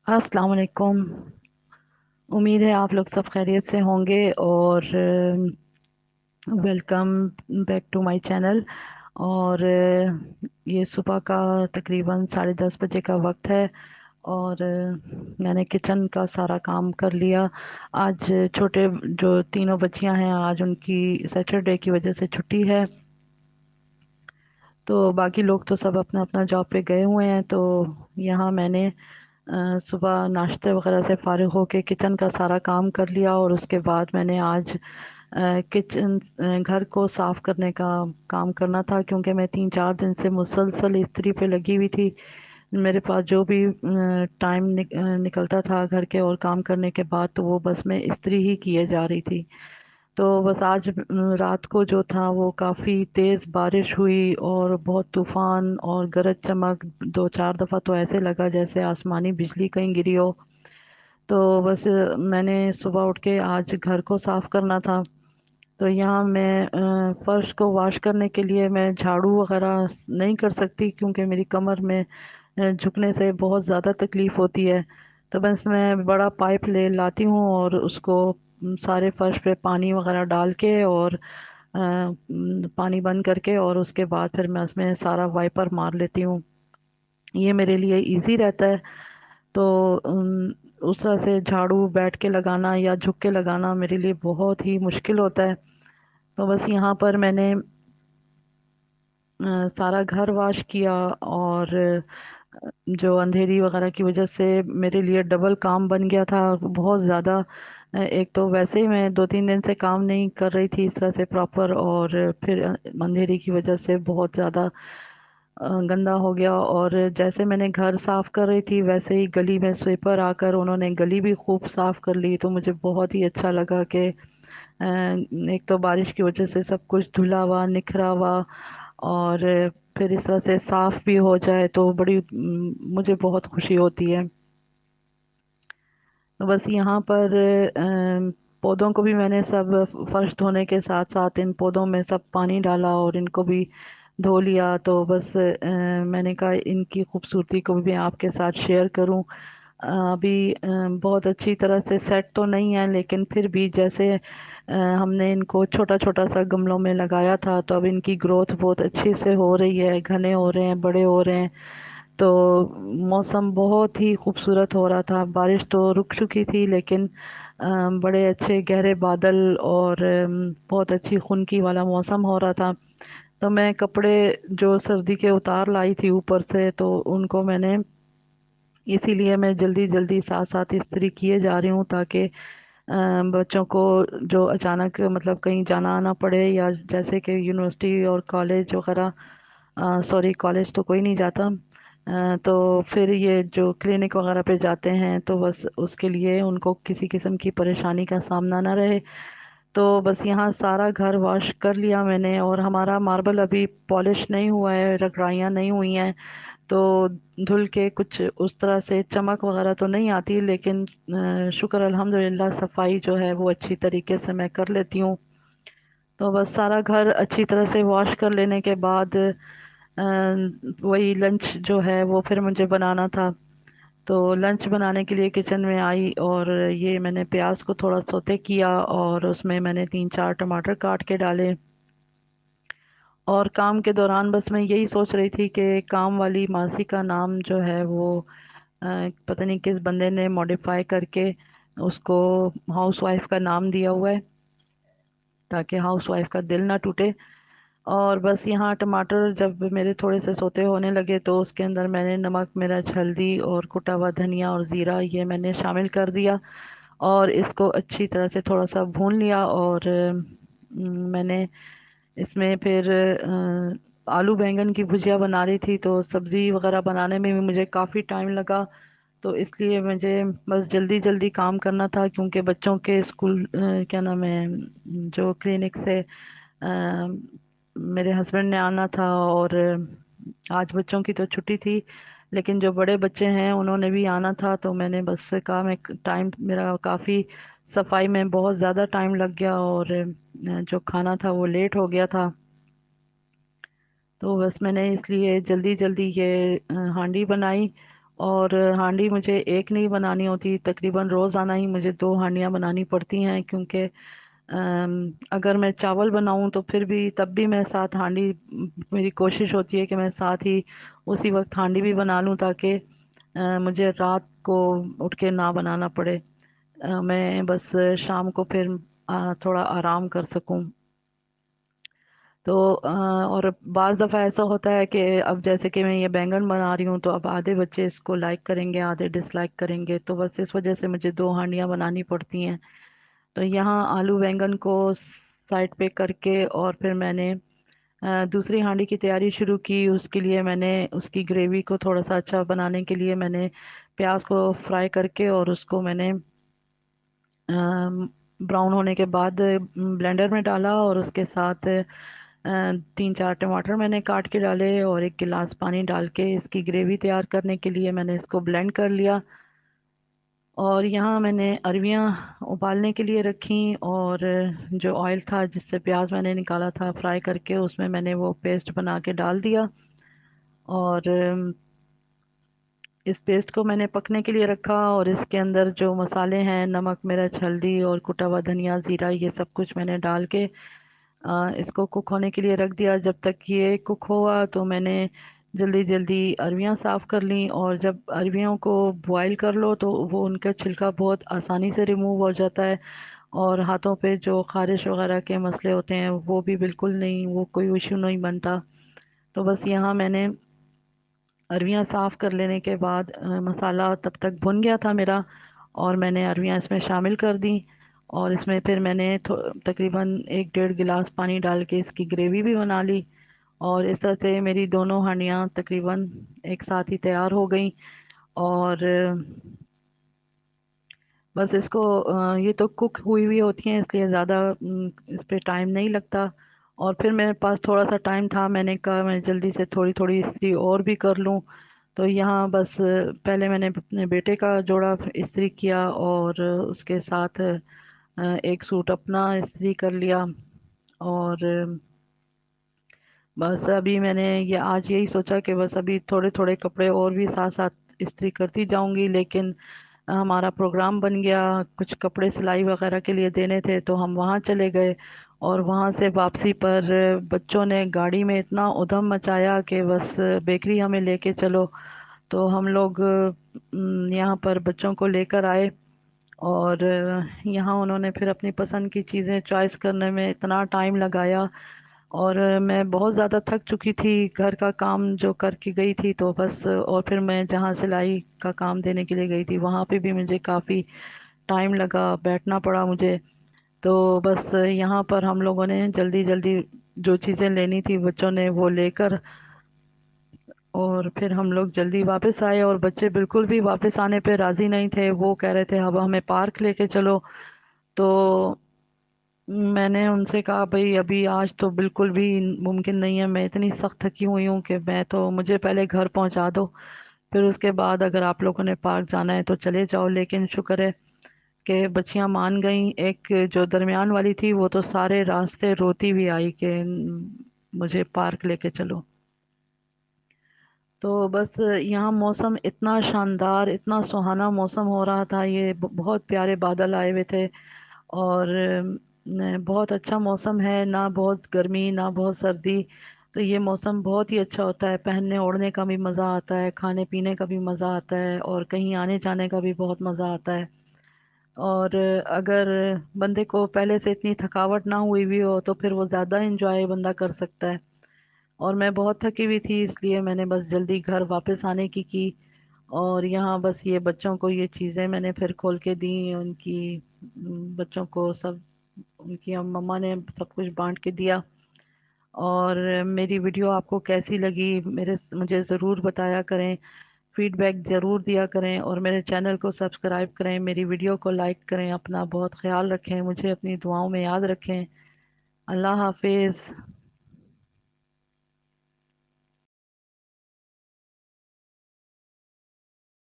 अस्सलाम वालेकुम। उम्मीद है आप लोग सब खैरियत से होंगे और welcome back to my channel. और ये सुबह का तकरीबन 10:30 बजे का वक्त है और मैंने किचन का सारा काम कर लिया। आज छोटे जो तीनों बच्चियां हैं, आज उनकी सैटरडे की वजह से छुट्टी है, तो बाकी लोग तो सब अपना अपना जॉब पे गए हुए हैं। तो यहाँ मैंने सुबह नाश्ते वगैरह से फारिग होके किचन का सारा काम कर लिया और उसके बाद मैंने आज किचन घर को साफ़ करने का काम करना था, क्योंकि मैं 3-4 दिन से मुसलसल इस्त्री पे लगी हुई थी। मेरे पास जो भी टाइम निकलता था घर के और काम करने के बाद, तो वो बस मैं इस्त्री ही किए जा रही थी। तो बस आज रात को जो था वो काफ़ी तेज़ बारिश हुई और बहुत तूफ़ान और गरज चमक, 2-4 दफ़ा तो ऐसे लगा जैसे आसमानी बिजली कहीं गिरी हो। तो बस मैंने सुबह उठ के आज घर को साफ़ करना था। तो यहाँ मैं फर्श को वॉश करने के लिए मैं झाड़ू वगैरह नहीं कर सकती, क्योंकि मेरी कमर में झुकने से बहुत ज़्यादा तकलीफ़ होती है। तो बस मैं बड़ा पाइप ले लाती हूँ और उसको सारे फर्श पे पानी वगैरह डाल के और पानी बंद करके और उसके बाद फिर मैं उसमें सारा वाइपर मार लेती हूँ। ये मेरे लिए इजी रहता है। तो उस तरह से झाड़ू बैठ के लगाना या झुक के लगाना मेरे लिए बहुत ही मुश्किल होता है। तो बस यहाँ पर मैंने सारा घर वॉश किया और जो अंधेरी वगैरह की वजह से मेरे लिए डबल काम बन गया था बहुत ज़्यादा। एक तो वैसे ही मैं 2-3 दिन से काम नहीं कर रही थी इस तरह से प्रॉपर, और फिर अंधेरी की वजह से बहुत ज़्यादा गंदा हो गया। और जैसे मैंने घर साफ़ कर रही थी वैसे ही गली में स्वीपर आकर उन्होंने गली भी खूब साफ़ कर ली। तो मुझे बहुत ही अच्छा लगा कि एक तो बारिश की वजह से सब कुछ धुला हुआ निखरा हुआ और फिर इस तरह से साफ भी हो जाए तो बड़ी मुझे बहुत खुशी होती है। तो बस यहाँ पर पौधों को भी मैंने सब फर्श धोने के साथ साथ इन पौधों में सब पानी डाला और इनको भी धो लिया। तो बस मैंने कहा इनकी खूबसूरती को भी मैं आपके साथ शेयर करूं। अभी बहुत अच्छी तरह से सेट तो नहीं है, लेकिन फिर भी जैसे हमने इनको छोटा छोटा सा गमलों में लगाया था, तो अब इनकी ग्रोथ बहुत अच्छे से हो रही है, घने हो रहे हैं, बड़े हो रहे हैं। तो मौसम बहुत ही खूबसूरत हो रहा था। बारिश तो रुक चुकी थी, लेकिन बड़े अच्छे गहरे बादल और बहुत अच्छी खुनकी वाला मौसम हो रहा था। तो मैं कपड़े जो सर्दी के उतार लाई थी ऊपर से, तो उनको मैंने इसीलिए मैं जल्दी जल्दी साथ साथ इस्त्री किए जा रही हूँ, ताकि बच्चों को जो अचानक मतलब कहीं जाना आना पड़े, या जैसे कि यूनिवर्सिटी और कॉलेज वगैरह, सॉरी कॉलेज तो कोई नहीं जाता, तो फिर ये जो क्लिनिक वगैरह पे जाते हैं, तो बस उसके लिए उनको किसी किस्म की परेशानी का सामना ना रहे। तो बस यहाँ सारा घर वॉश कर लिया मैंने, और हमारा मार्बल अभी पॉलिश नहीं हुआ है, रगड़ाइयाँ नहीं हुई हैं। तो धुल के कुछ उस तरह से चमक वगैरह तो नहीं आती, लेकिन शुक्र अल्हम्दुलिल्लाह सफाई जो है वो अच्छी तरीके से मैं कर लेती हूँ। तो बस सारा घर अच्छी तरह से वॉश कर लेने के बाद वही लंच जो है वो फिर मुझे बनाना था। तो लंच बनाने के लिए किचन में आई और ये मैंने प्याज को थोड़ा सौते किया और उसमें मैंने 3-4 टमाटर काट के डाले। और काम के दौरान बस मैं यही सोच रही थी कि काम वाली मासी का नाम जो है वो पता नहीं किस बंदे ने मॉडिफाई करके उसको हाउस वाइफ का नाम दिया हुआ है, ताकि हाउस वाइफ का दिल ना टूटे। और बस यहाँ टमाटर जब मेरे थोड़े से सोते होने लगे, तो उसके अंदर मैंने नमक, मिर्च, हल्दी और कुटा हुआ धनिया और ज़ीरा ये मैंने शामिल कर दिया और इसको अच्छी तरह से थोड़ा सा भून लिया। और मैंने इसमें फिर आलू बैंगन की भुजिया बना रही थी, तो सब्ज़ी वगैरह बनाने में भी मुझे काफ़ी टाइम लगा। तो इसलिए मुझे बस जल्दी जल्दी काम करना था, क्योंकि बच्चों के स्कूल क्या नाम है, जो क्लिनिक से मेरे हस्बैंड ने आना था। और आज बच्चों की तो छुट्टी थी, लेकिन जो बड़े बच्चे हैं उन्होंने भी आना था। तो मैंने बस कहा मैं टाइम मेरा काफ़ी सफाई में बहुत ज़्यादा टाइम लग गया और जो खाना था वो लेट हो गया था। तो बस मैंने इसलिए जल्दी जल्दी ये हांडी बनाई اور ہانڈی مجھے ایک نہیں بنانی ہوتی، تقریباً روزانہ ہی مجھے 2 ہانڈیاں بنانی پڑتی ہیں، کیونکہ اگر میں چاول بناؤں تو پھر بھی تب بھی میں ساتھ ہانڈی، میری کوشش ہوتی ہے کہ میں ساتھ ہی اسی وقت ہانڈی بھی بنا لوں، تاکہ مجھے رات کو اٹھ کے نہ بنانا پڑے، میں بس شام کو پھر تھوڑا آرام کر سکوں۔ تو اور بعض دفعہ ایسا ہوتا ہے کہ اب جیسے کہ میں یہ بینگن بنا رہی ہوں، تو اب آدھے بچے اس کو لائک کریں گے، آدھے ڈس لائک کریں گے، تو بس اس وجہ سے مجھے 2 ہانڈیاں بنانی پڑتی ہیں۔ تو یہاں آلو بینگن کو سائڈ پہ کر کے، اور پھر میں نے دوسری ہانڈی کی تیاری شروع کی۔ اس کے لیے میں نے اس کی گریوی کو تھوڑا سا اچھا بنانے کے لیے میں نے پیاز کو فرائی کر کے، اور اس کو میں نے براؤن ہونے کے بعد بلینڈر میں ڈالا، اور اس کے ساتھ 3 4 ٹماٹر میں نے کاٹ کے ڈالے، اور 1 گلاس پانی ڈال کے اس کی گریوی تیار کرنے کے لیے میں نے اس کو بلینڈ کر لیا۔ اور یہاں میں نے ارویاں ابالنے کے لیے رکھیں، اور جو آئل تھا جس سے پیاز میں نے نکالا تھا فرائی کر کے، اس میں نے وہ پیسٹ بنا کے ڈال دیا، اور اس پیسٹ کو میں نے پکنے کے لیے رکھا، اور اس کے اندر جو مسالے ہیں، نمک مرچ ہلدی اور کٹا ہوا دھنیا زیرہ، یہ سب کچھ میں نے ڈال کے اس کو کک ہونے کے لیے رکھ دیا۔ جب تک یہ کک ہوا تو میں نے جلدی جلدی ارویاں صاف کر لیں، اور جب ارویوں کو بوائل کر لو تو وہ ان کا چھلکا بہت آسانی سے ریموو ہو جاتا ہے، اور ہاتھوں پہ جو خارش وغیرہ کے مسئلے ہوتے ہیں وہ بھی بالکل نہیں، وہ کوئی ایشو نہیں بنتا۔ تو بس یہاں میں نے ارویاں صاف کر لینے کے بعد مسالہ تب تک بھن گیا تھا میرا، اور میں نے ارویاں اس میں شامل کر دیں، اور اس میں پھر میں نے تقریباً 1 1.5 گلاس پانی ڈال کے اس کی گریوی بھی بنا لی، اور اس طرح سے میری دونوں ہانڈیاں تقریباً ایک ساتھ ہی تیار ہو گئیں۔ اور بس اس کو یہ تو کک ہوئی ہوئی ہوتی ہیں، اس لیے زیادہ اس پہ ٹائم نہیں لگتا، اور پھر میرے پاس تھوڑا سا ٹائم تھا، میں نے کہا میں جلدی سے تھوڑی تھوڑی استری اور بھی کر لوں۔ تو یہاں بس پہلے میں نے اپنے بیٹے کا جوڑا استری کیا، اور اس کے ساتھ ایک سوٹ اپنا استری کر لیا، اور بس ابھی میں نے یہ آج یہی سوچا کہ بس ابھی تھوڑے تھوڑے کپڑے اور بھی ساتھ ساتھ استری کرتی جاؤں گی، لیکن ہمارا پروگرام بن گیا، کچھ کپڑے سلائی وغیرہ کے لیے دینے تھے، تو ہم وہاں چلے گئے، اور وہاں سے واپسی پر بچوں نے گاڑی میں اتنا ادھم مچایا کہ بس بیکری ہمیں لے کے چلو۔ تو ہم لوگ یہاں پر بچوں کو لے کر آئے، اور یہاں انہوں نے پھر اپنی پسند کی چیزیں چوائس کرنے میں اتنا ٹائم لگایا، اور میں بہت زیادہ تھک چکی تھی گھر کا کام جو کر کے گئی تھی، تو بس اور پھر میں جہاں سلائی کا کام دینے کے لیے گئی تھی وہاں پہ بھی مجھے کافی ٹائم لگا، بیٹھنا پڑا مجھے۔ تو بس یہاں پر ہم لوگوں نے جلدی جلدی جو چیزیں لینی تھی بچوں نے وہ لے کر، اور پھر ہم لوگ جلدی واپس آئے، اور بچے بالکل بھی واپس آنے پہ راضی نہیں تھے، وہ کہہ رہے تھے اب ہمیں پارک لے کے چلو۔ تو میں نے ان سے کہا بھئی ابھی آج تو بالکل بھی ممکن نہیں ہے، میں اتنی سخت تھکی ہوئی ہوں کہ میں تو، مجھے پہلے گھر پہنچا دو، پھر اس کے بعد اگر آپ لوگوں نے پارک جانا ہے تو چلے جاؤ۔ لیکن شکر ہے کہ بچیاں مان گئیں، ایک جو درمیان والی تھی وہ تو سارے راستے روتی بھی آئی کہ مجھے پارک لے کے چلو۔ تو بس یہاں موسم اتنا شاندار، اتنا سہانا موسم ہو رہا تھا، یہ بہت پیارے بادل آئے ہوئے تھے، اور بہت اچھا موسم ہے، نہ بہت گرمی نہ بہت سردی، تو یہ موسم بہت ہی اچھا ہوتا ہے، پہننے اوڑھنے کا بھی مزہ آتا ہے، کھانے پینے کا بھی مزہ آتا ہے، اور کہیں آنے جانے کا بھی بہت مزہ آتا ہے۔ اور اگر بندے کو پہلے سے اتنی تھکاوٹ نہ ہوئی بھی ہو تو پھر وہ زیادہ انجوائے بندہ کر سکتا ہے، اور میں بہت تھکی ہوئی تھی، اس لیے میں نے بس جلدی گھر واپس آنے کی، اور یہاں بس یہ بچوں کو یہ چیزیں میں نے پھر کھول کے دیں، ان کی بچوں کو سب، ان کی مما نے سب کچھ بانٹ کے دیا۔ اور میری ویڈیو آپ کو کیسی لگی مجھے ضرور بتایا کریں، فیڈ بیک ضرور دیا کریں، اور میرے چینل کو سبسکرائب کریں، میری ویڈیو کو لائک کریں، اپنا بہت خیال رکھیں، مجھے اپنی دعاؤں میں یاد رکھیں۔ اللہ حافظ۔